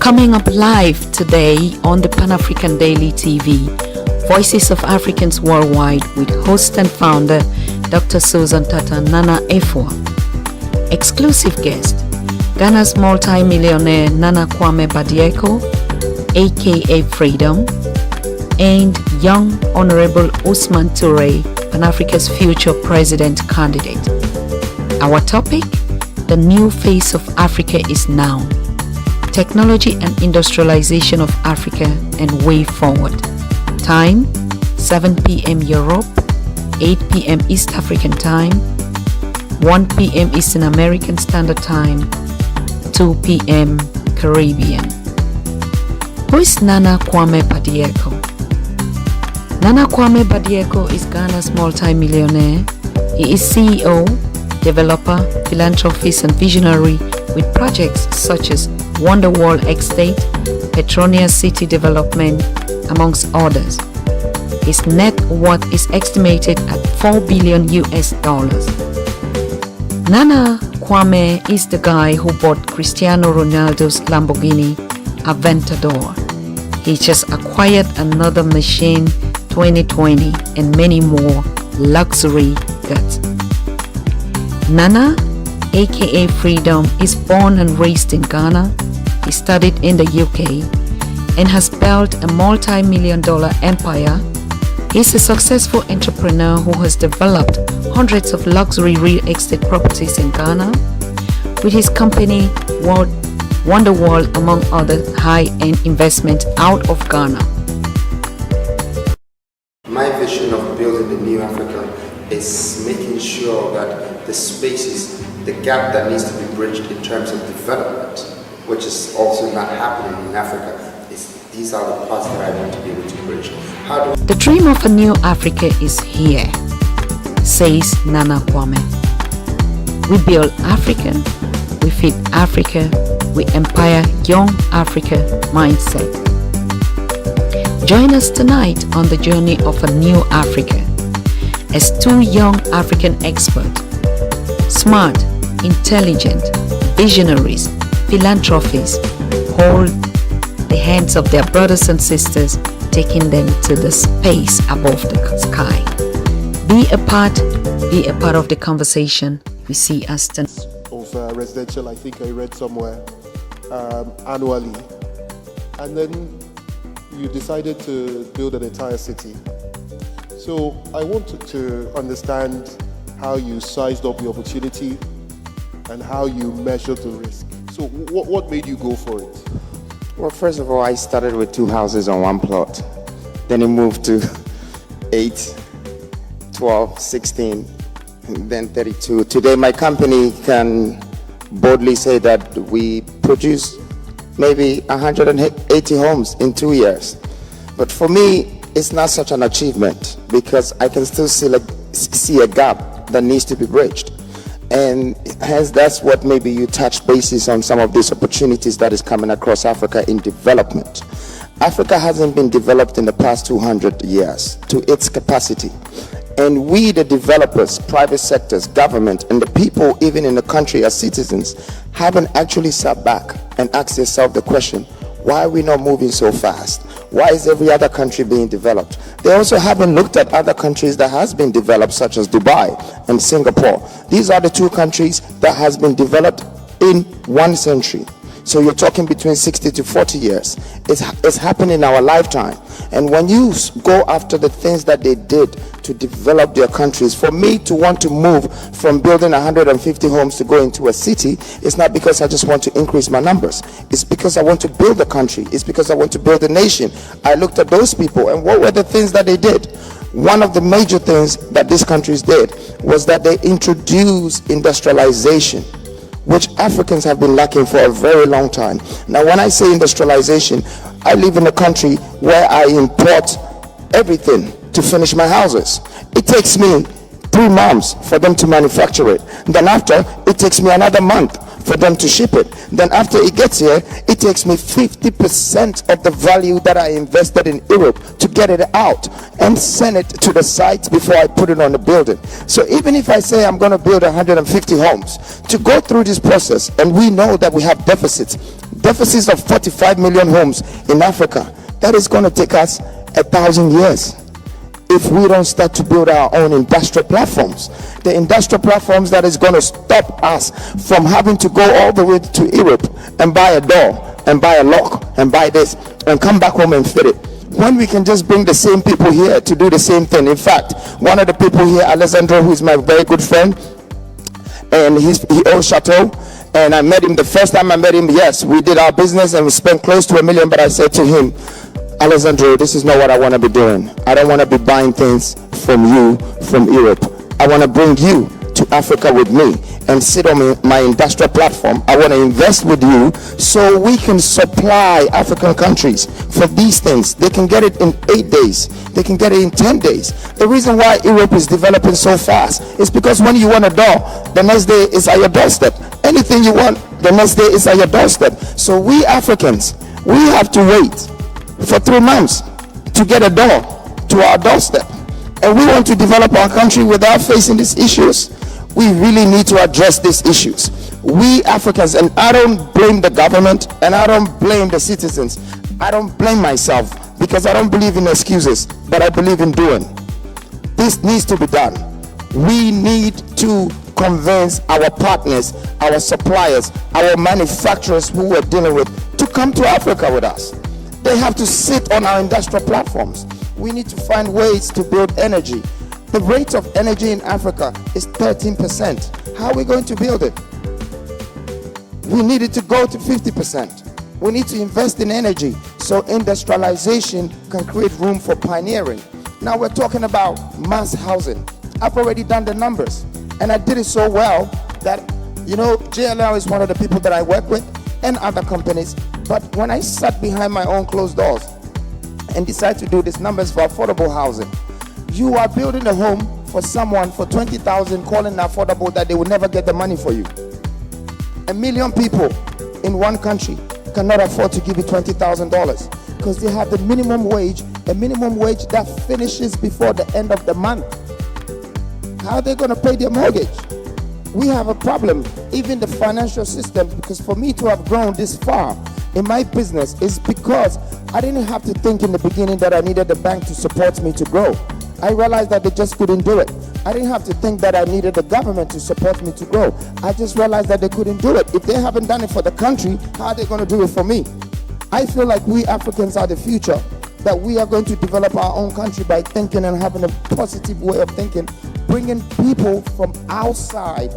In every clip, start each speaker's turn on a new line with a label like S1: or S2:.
S1: Coming up live today on the Pan-African Daily TV, Voices of Africans Worldwide with host and founder Dr. Susan Tata Nana Efwa. Exclusive guest, Ghana's multi-millionaire Nana KWAME BEDIAKO, aka Freedom, and young Honorable Ousmane Touré, Pan-Africa's future president candidate. Our topic, the new face of Africa is now. Technology and industrialization of Africa and way forward. Time, 7 p.m. Europe, 8 p.m. East African Time, 1 p.m. Eastern American Standard Time, 2 p.m. Caribbean. Who is Nana KWAME BEDIAKO? Nana KWAME BEDIAKO is Ghana's multi-millionaire. He is CEO, developer, philanthropist and visionary with projects such as Wonderwall Estate, Petronia City Development, amongst others. His net worth is estimated at $4 billion. Nana KWAME is the guy who bought Cristiano Ronaldo's Lamborghini Aventador. He just acquired another machine 2020 and many more luxury goods. Nana, aka Freedom, is born and raised in Ghana. He studied in the UK and has built a multi-million-dollar empire. He's a successful entrepreneur who has developed hundreds of luxury real estate properties in Ghana with his company Wonderwall, among other high-end investments out of Ghana.
S2: My vision of building a new Africa is making sure that the spaces, the gap that needs to be bridged in terms of development, which is also not happening in Africa, these are the parts that I want to be able to bridge.
S1: The dream of a new Africa is here, says Nana KWAME. We build Africa, we feed Africa, we empower young Africa mindset. Join us tonight on the journey of a new Africa as two young African experts, smart, intelligent, visionaries, philanthropists, hold the hands of their brothers and sisters, taking them to the space above the sky. Be a part of the conversation. We see us tonight.
S3: Of residential, I think I read somewhere, annually, and then you decided to build an entire city. So I wanted to understand how you sized up the opportunity and how you measured the risk. So what made you go for it?
S2: Well, first of all, I started with 2 houses on one plot. Then it moved to 8, 12, 16, and then 32. Today, my company can boldly say that we produce maybe 180 homes in 2 years. But for me, it's not such an achievement because I can still see a gap that needs to be bridged. And hence, that's what maybe you touch bases on some of these opportunities that is coming across Africa in development. Africa hasn't been developed in the past 200 years to its capacity. And we, the developers, private sectors, government, and the people even in the country as citizens, haven't actually sat back and asked yourself the question, why are we not moving so fast? Why is every other country being developed? They also haven't looked at other countries that has been developed, such as Dubai and Singapore. These are the 2 countries that has been developed in 1 century. So you're talking between 60 to 40 years. It's happened in our lifetime. And when you go after the things that they did to develop their countries, for me to want to move from building 150 homes to go into a city, it's not because I just want to increase my numbers. It's because I want to build a country. It's because I want to build a nation. I looked at those people and what were the things that they did? One of the major things that these countries did was that they introduced industrialization, which Africans have been lacking for a very long time. Now, when I say industrialization, I live in a country where I import everything to finish my houses. It takes me 3 months for them to manufacture it. Then after, it takes me another month for them to ship it. Then after it gets here, it takes me 50% of the value that I invested in Europe to get it out and send it to the site before I put it on the building. So even if I say I'm going to build 150 homes, to go through this process, and we know that we have deficits, deficits of 45 million homes in Africa. That is going to take us 1,000 years if we don't start to build our own industrial platforms. The industrial platforms that is going to stop us from having to go all the way to Europe and buy a door and buy a lock and buy this and come back home and fit it, when we can just bring the same people here to do the same thing. In fact, one of the people here, Alessandro, who is my very good friend, and he owns Chateau, and I met him the first time I met him. Yes, we did our business and we spent close to $1 million, but I said to him, Alessandro, this is not what I want to be doing. I don't want to be buying things from you from Europe. I want to bring you to Africa with me and sit on my industrial platform. I want to invest with you so we can supply African countries for these things. They can get it in 8 days. They can get it in 10 days. The reason why Europe is developing so fast is because when you want a door, the next day is at your doorstep. Anything you want, the next day is at your doorstep. So we Africans, we have to wait for 3 months to get a door to our doorstep. And we want to develop our country without facing these issues. We really need to address these issues. We Africans, and I don't blame the government and I don't blame the citizens. I don't blame myself because I don't believe in excuses, but I believe in doing. This needs to be done. We need to convince our partners, our suppliers, our manufacturers who we're dealing with to come to Africa with us. They have to sit on our industrial platforms. We need to find ways to build energy. The rate of energy in Africa is 13%. How are we going to build it? We need it to go to 50%. We need to invest in energy so industrialization can create room for pioneering. Now we're talking about mass housing. I've already done the numbers and I did it so well that, JLL is one of the people that I work with and other companies. But when I sat behind my own closed doors and decided to do these numbers for affordable housing, you are building a home for someone for $20,000, calling it affordable, that they will never get the money for you. 1 million people in one country cannot afford to give you $20,000 because they have the minimum wage, a minimum wage that finishes before the end of the month. How are they going to pay their mortgage? We have a problem, even the financial system, because for me to have grown this far in my business is because I didn't have to think in the beginning that I needed the bank to support me to grow. I realized that they just couldn't do it. I didn't have to think that I needed the government to support me to grow. I just realized that they couldn't do it. If they haven't done it for the country, how are they going to do it for me? I feel like we Africans are the future, that we are going to develop our own country by thinking and having a positive way of thinking, bringing people from outside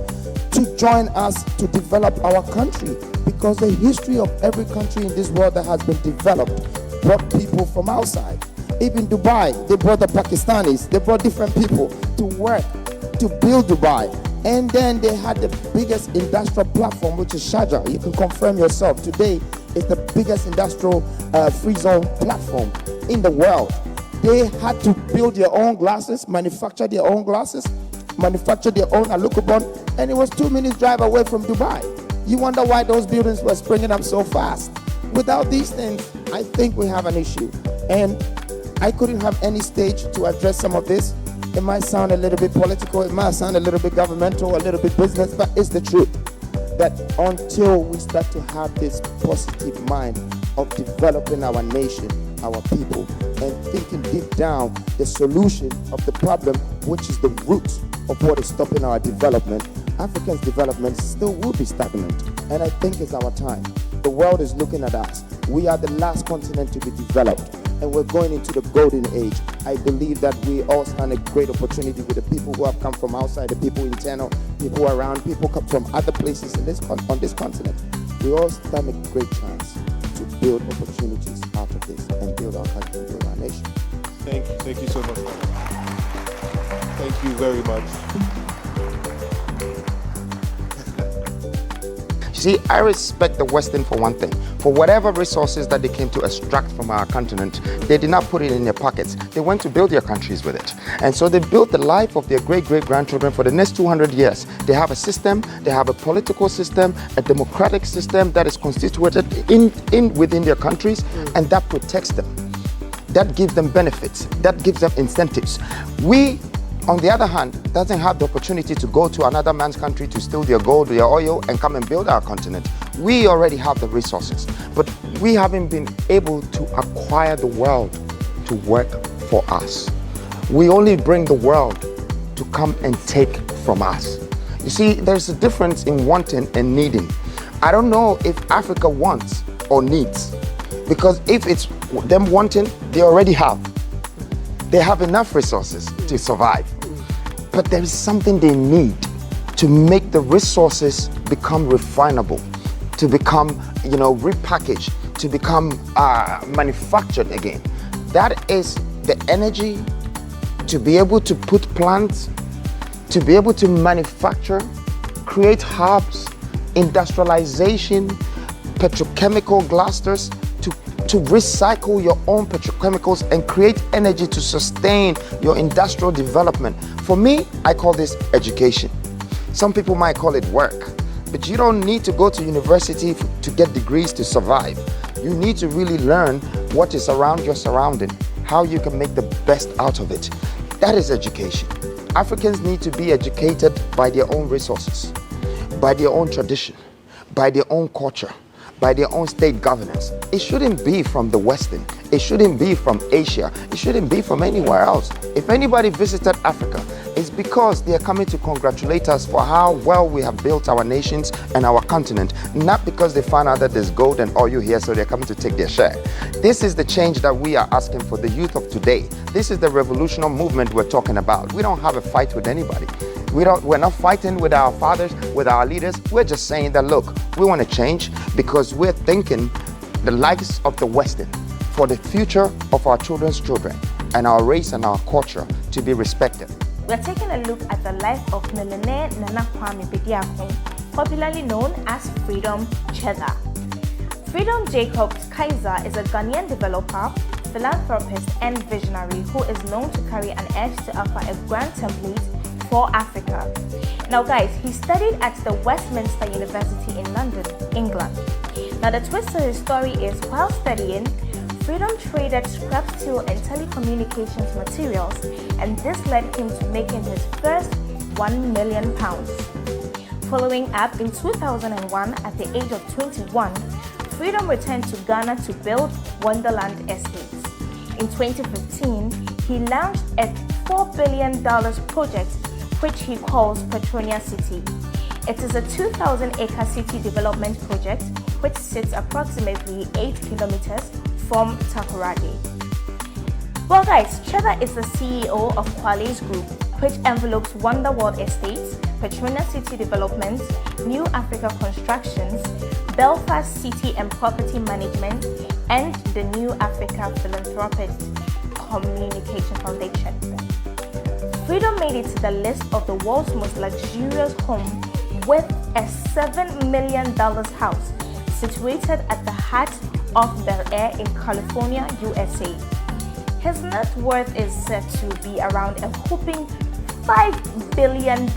S2: to join us to develop our country, because the history of every country in this world that has been developed brought people from outside. Even Dubai, they brought the Pakistanis, they brought different people to work to build Dubai. And then they had the biggest industrial platform, which is Sharjah. You can confirm yourself. Today is the biggest industrial free zone platform in the world. They had to build their own glasses, manufacture their own glasses, manufacture their own Alukubon, and it was 2 minutes drive away from Dubai. You wonder why those buildings were springing up so fast. Without these things, I think we have an issue. And I couldn't have any stage to address some of this. It might sound a little bit political, it might sound a little bit governmental, a little bit business, but it's the truth. That until we start to have this positive mind of developing our nation, our people, and thinking deep down the solution of the problem, which is the root of what is stopping our development, Africa's development still will be stagnant. And I think it's our time. The world is looking at us. We are the last continent to be developed, and we're going into the golden age. I believe that we all stand a great opportunity with the people who have come from outside, the people internal, people around, people come from other places in on this continent. We all stand a great chance to build opportunities out of this and build our country and build our nation.
S3: Thank you so much. Thank you very much.
S2: See, I respect the Western for one thing. For whatever resources that they came to extract from our continent, they did not put it in their pockets. They went to build their countries with it. And so they built the life of their great-great-grandchildren for the next 200 years. They have a system, they have a political system, a democratic system that is constituted within their countries, and that protects them. That gives them benefits, that gives them incentives. We, on the other hand, doesn't have the opportunity to go to another man's country to steal their gold, their oil, and come and build our continent. We already have the resources, but we haven't been able to acquire the world to work for us. We only bring the world to come and take from us. You see, there's a difference in wanting and needing. I don't know if Africa wants or needs, because if it's them wanting, they already have. They have enough resources to survive. But there is something they need to make the resources become refinable, to become, repackaged, to become manufactured again. That is the energy to be able to put plants, to be able to manufacture, create hubs, industrialization, petrochemical clusters, to recycle your own petrochemicals and create energy to sustain your industrial development. For me, I call this education. Some people might call it work, but you don't need to go to university to get degrees to survive. You need to really learn what is around your surrounding, how you can make the best out of it. That is education. Africans need to be educated by their own resources, by their own tradition, by their own culture, by their own state governance. It shouldn't be from the Western. It shouldn't be from Asia. It shouldn't be from anywhere else. If anybody visited Africa, it's because they are coming to congratulate us for how well we have built our nations and our continent, not because they found out that there's gold and oil here, so they're coming to take their share. This is the change that we are asking for the youth of today. This is the revolutionary movement we're talking about. We don't have a fight with anybody. We're not fighting with our fathers, with our leaders. We're just saying that, look, we want to change because we're thinking the likes of the Western for the future of our children's children and our race and our culture to be respected.
S4: We're taking a look at the life of millionaire Nana KWAME BEDIAKO, popularly known as Freedom Cheddar. Freedom Jacobs Kaiser is a Ghanaian developer, philanthropist, and visionary who is known to carry an edge to offer a grand template for Africa. Now guys, he studied at the Westminster University in London, England. Now the twist to his story is, while studying, Freedom traded scrap steel and telecommunications materials, and this led him to making his first £1 million. Following up, in 2001, at the age of 21, Freedom returned to Ghana to build Wonderland Estates. In 2015, he launched a $4 billion project which he calls Petronia City. It is a 2,000-acre city development project which sits approximately 8 kilometers from Takoradi. Well guys, Cheddar is the CEO of Quali's Group, which envelopes Wonderworld Estates, Petronia City Development, New Africa Constructions, Belfast City and Property Management, and the New Africa Philanthropist Communication Foundation. Freedom made it to the list of the world's most luxurious home with a $7 million house situated at the heart of Bel Air in California, USA. His net worth is said to be around a whopping $5 billion.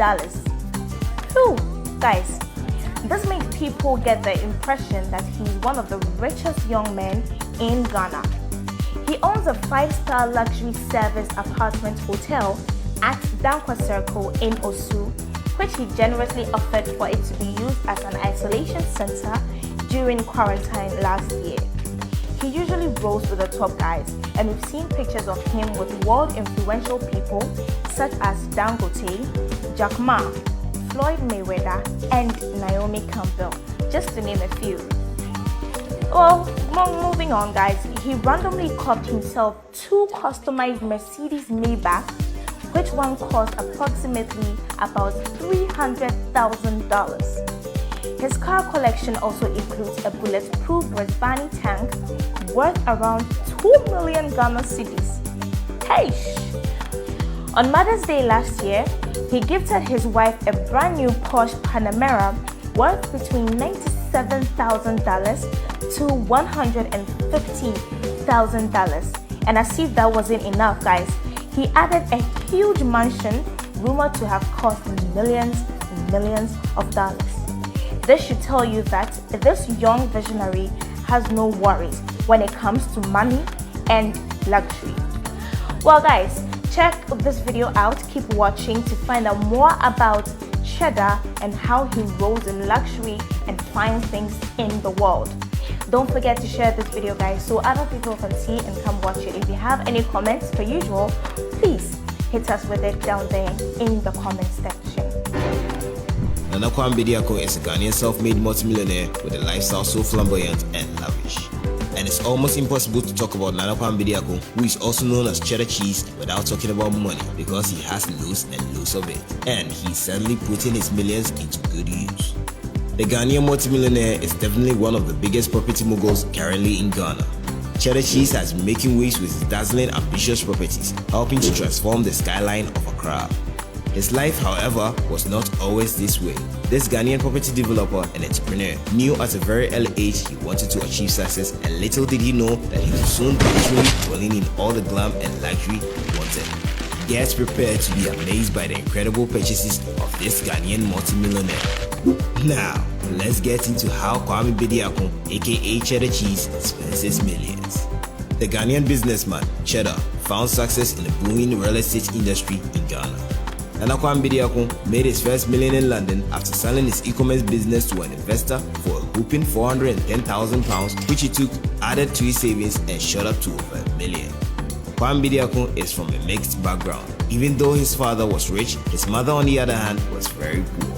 S4: Whew, guys, this makes people get the impression that he's one of the richest young men in Ghana. He owns a 5-star luxury service apartment hotel at Dankwa Circle in Osu, which he generously offered for it to be used as an isolation center during quarantine last year. He usually rolls with the top guys, and we've seen pictures of him with world influential people such as Dangote, Jack Ma, Floyd Mayweather, and Naomi Campbell, just to name a few. Well, moving on guys, he randomly copped himself 2 customized Mercedes Maybach, which one cost approximately about $300,000. His car collection also includes a bulletproof Brisbane tank worth around 2 million Ghana cedis. Hey! On Mother's Day last year, he gifted his wife a brand new Porsche Panamera worth between $97,000 to $150,000. And as if that wasn't enough, guys, he added a huge mansion rumored to have cost millions and millions of dollars. This should tell you that this young visionary has no worries when it comes to money and luxury. Well guys, Check this video out, keep watching to find out more about Cheddar and how he rolls in luxury and fine things in the world. Don't forget to share this video, guys, so other people can see and come watch it. If you have any comments, per usual, please hit us with it down there in the comment section.
S5: KWAME BEDIAKO is a Ghanaian self-made multimillionaire with a lifestyle so flamboyant and lavish. And it's almost impossible to talk about KWAME BEDIAKO, who is also known as Cheddar Cheese, without talking about money, because he has loads and loads of it. And he's certainly putting his millions into good use. The Ghanaian multimillionaire is definitely one of the biggest property moguls currently in Ghana. Cheddar Cheese has been making waves with his dazzling, ambitious properties, helping to transform the skyline of Accra. His life, however, was not always this way. This Ghanaian property developer and entrepreneur knew at a very early age he wanted to achieve success, and little did he know that he would soon be truly dwelling in all the glam and luxury he wanted. Get prepared to be amazed by the incredible purchases of this Ghanaian multimillionaire. Now, let's get into how KWAME BEDIAKO, aka Cheddar Cheese, spends his millions. The Ghanaian businessman, Cheddar, found success in the booming real estate industry in Ghana. KWAME BEDIAKO made his first million in London after selling his e-commerce business to an investor for a whopping £410,000, which he took, added to his savings, and shot up to over $1 million. KWAME BEDIAKO is from a mixed background. Even though his father was rich, his mother on the other hand was very poor.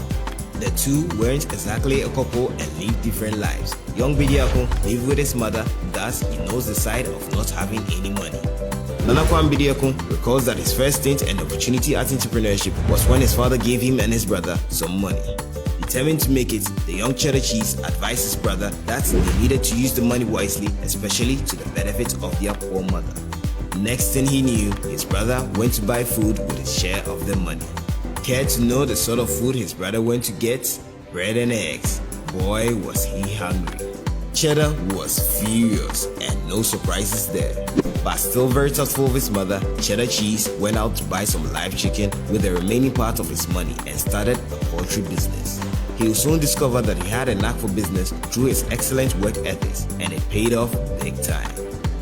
S5: The two weren't exactly a couple and lived different lives. Young BEDIAKO lived with his mother, thus he knows the side of not having any money. KWAME BEDIAKO recalls that his first stint and opportunity at entrepreneurship was when his father gave him and his brother some money. Determined to make it, the young Cheddar Cheese advised his brother that they needed to use the money wisely, especially to the benefit of their poor mother. Next thing he knew, his brother went to buy food with his share of the money. Care to know the sort of food his brother went to get? Bread and eggs. Boy, was he hungry. Cheddar was furious, and no surprises there. But still very thoughtful of his mother, Cheddar Cheese went out to buy some live chicken with the remaining part of his money and started a poultry business. He would soon discover that he had a knack for business through his excellent work ethics, and it paid off big time.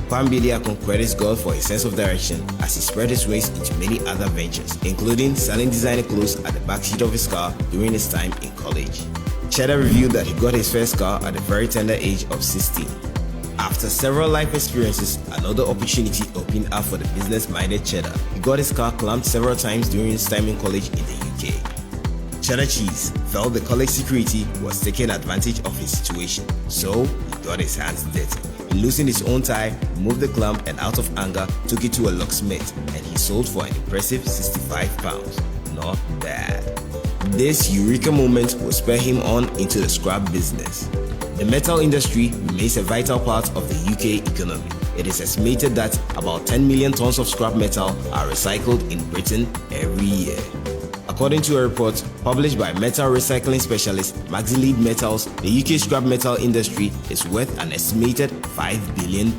S5: KWAME BEDIAKO credits God for his sense of direction as he spread his wings into many other ventures, including selling designer clothes at the backseat of his car during his time in college. Cheddar revealed that he got his first car at a very tender age of 16. After several life experiences, another opportunity opened up for the business-minded Cheddar. He got his car clamped several times during his time in college in the UK. Cheddar Cheese felt the college security was taking advantage of his situation, so he got his hands dirty. He loosened his own tie, removed the clamp, and out of anger took it to a locksmith, and he sold for an impressive £65. Not bad. This eureka moment will spur him on into the scrap business. The metal industry remains a vital part of the UK economy. It is estimated that about 10 million tons of scrap metal are recycled in Britain every year. According to a report published by metal recycling specialist Maxi Metals, the UK scrap metal industry is worth an estimated £5 billion.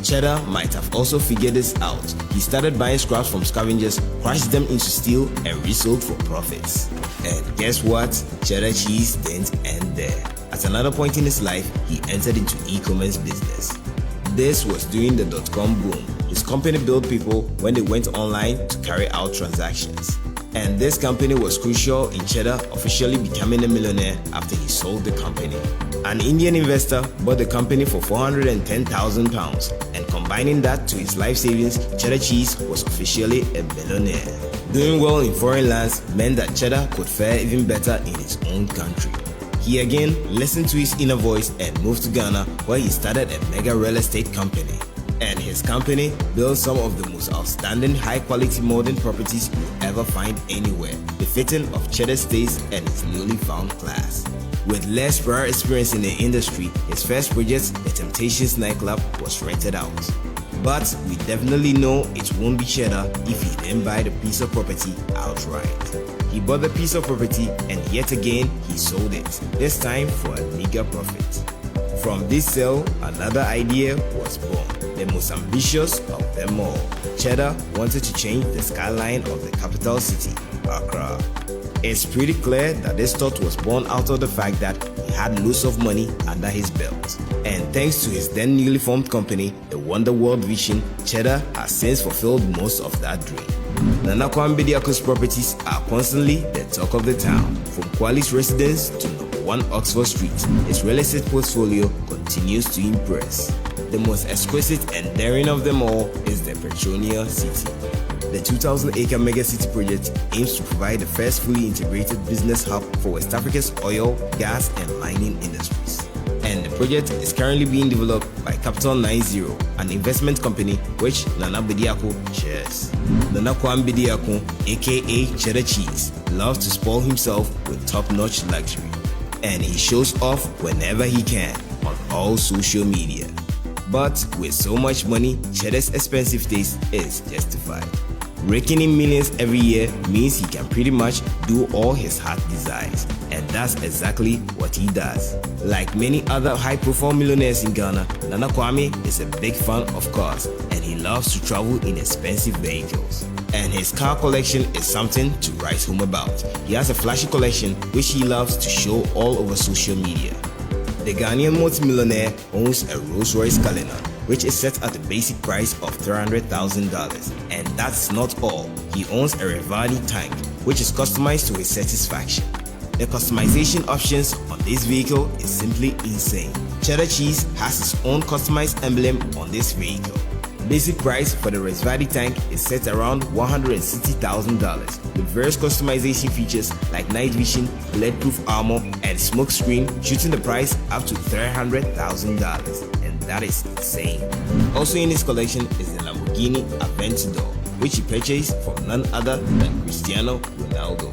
S5: Cheddar might have also figured this out. He started buying scraps from scavengers, crushed them into steel, and resold for profits. And guess what? Cheddar Cheese didn't end there. At another point in his life, he entered into e-commerce business. This was during the dot-com boom. His company billed people when they went online to carry out transactions. And this company was crucial in Cheddar officially becoming a millionaire after he sold the company. An Indian investor bought the company for £410,000, and combining that to his life savings, Cheddar Cheese was officially a millionaire. Doing well in foreign lands meant that Cheddar could fare even better in his own country. He again listened to his inner voice and moved to Ghana, where he started a mega real estate company. And his company built some of the most outstanding high-quality modern properties you'll ever find anywhere, befitting of Cheddar's taste and his newly found class. With less prior experience in the industry, his first project, the Temptations nightclub, was rented out. But we definitely know it won't be Cheddar if he didn't buy the piece of property outright. He bought the piece of property and yet again he sold it, this time for a meager profit. From this sale, another idea was born, the most ambitious of them all. Cheddar wanted to change the skyline of the capital city, Accra. It's pretty clear that this thought was born out of the fact that he had loads of money under his belt. And thanks to his then newly formed company, the Wonder World Vision, Cheddar has since fulfilled most of that dream. Nana KWAME Bediako's properties are constantly the talk of the town. From Kwali's residence to number 1 Oxford Street, his real estate portfolio continues to impress. The most exquisite and daring of them all is the Petronia City. The 2,000-acre megacity project aims to provide the first fully integrated business hub for West Africa's oil, gas, and mining industries. And the project is currently being developed by Capital 90, an investment company which Nana Bediako chairs. Nana KWAME Bediako, aka Cheddar Cheese, loves to spoil himself with top-notch luxury, and he shows off whenever he can on all social media. But with so much money, Cheddar's expensive taste is justified. Raking in millions every year means he can pretty much do all his heart desires, and that's exactly what he does. Like many other high-profile millionaires in Ghana, Nana KWAME is a big fan of cars, and he loves to travel in expensive vehicles. And his car collection is something to write home about. He has a flashy collection which he loves to show all over social media. The Ghanaian multimillionaire owns a Rolls-Royce Cullinan, which is set at a basic price of $300,000. And that's not all. He owns a Revani tank, which is customized to his satisfaction. The customization options on this vehicle is simply insane. Cheddar Cheese has its own customized emblem on this vehicle. Basic price for the Revani tank is set around $160,000 with various customization features like night vision, bulletproof armor, and smoke screen, shooting the price up to $300,000. And that is insane. Also in his collection is the Lamborghini Aventador, which he purchased from none other than Cristiano Ronaldo.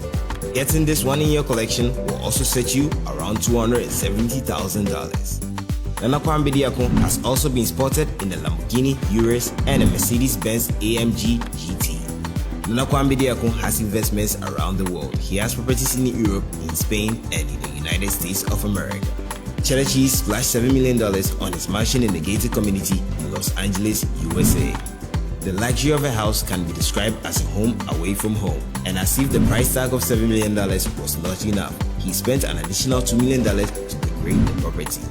S5: Getting this one in your collection will also set you around $270,000. Nana KWAME Bediako has also been spotted in the Lamborghini Urus and a Mercedes-Benz AMG GT. Nana KWAME Bediako has investments around the world. He has properties in Europe, in Spain, and in the United States of America. Cheddar Cheese splashed $7 million on his mansion in the gated community in Los Angeles, USA. The luxury of a house can be described as a home away from home, and as if the price tag of $7 million was not enough, he spent an additional $2 million to decorate the property.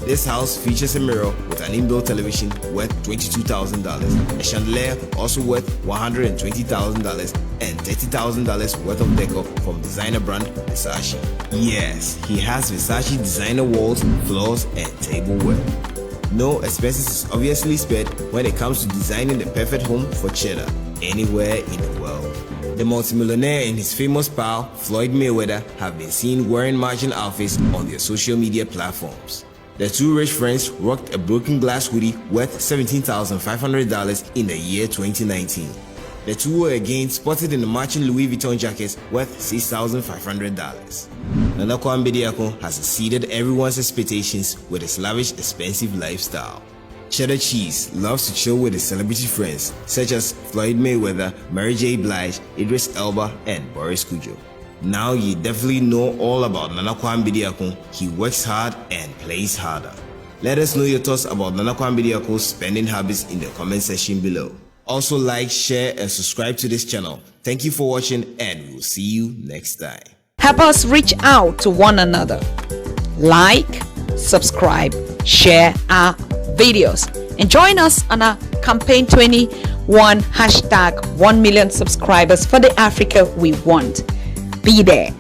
S5: This house features a mirror with an inbuilt television worth $22,000, a chandelier also worth $120,000, and $30,000 worth of decor from designer brand Versace. Yes, he has Versace designer walls, floors, and tableware. No expenses is obviously spared when it comes to designing the perfect home for Cheddar anywhere in the world. The multimillionaire and his famous pal, Floyd Mayweather, have been seen wearing matching outfits on their social media platforms. The two rich friends rocked a broken glass hoodie worth $17,500 in the year 2019. The two were again spotted in the matching Louis Vuitton jackets worth $6,500. Nana KWAME Bediako has exceeded everyone's expectations with his lavish, expensive lifestyle. Cheddar Cheese loves to chill with his celebrity friends such as Floyd Mayweather, Mary J. Blige, Idris Elba, and Boris Kujo. Now you definitely know all about Nana KWAME Bediako. He works hard and plays harder. Let us know your thoughts about Nana KWAME Bediako's spending habits in the comment section below. Also like, share, and subscribe to this channel. Thank you for watching, and we'll see you next time.
S1: Help us reach out to one another. Like, subscribe, share our videos, and join us on our campaign 21 #1 million subscribers for the Africa we want. Be there.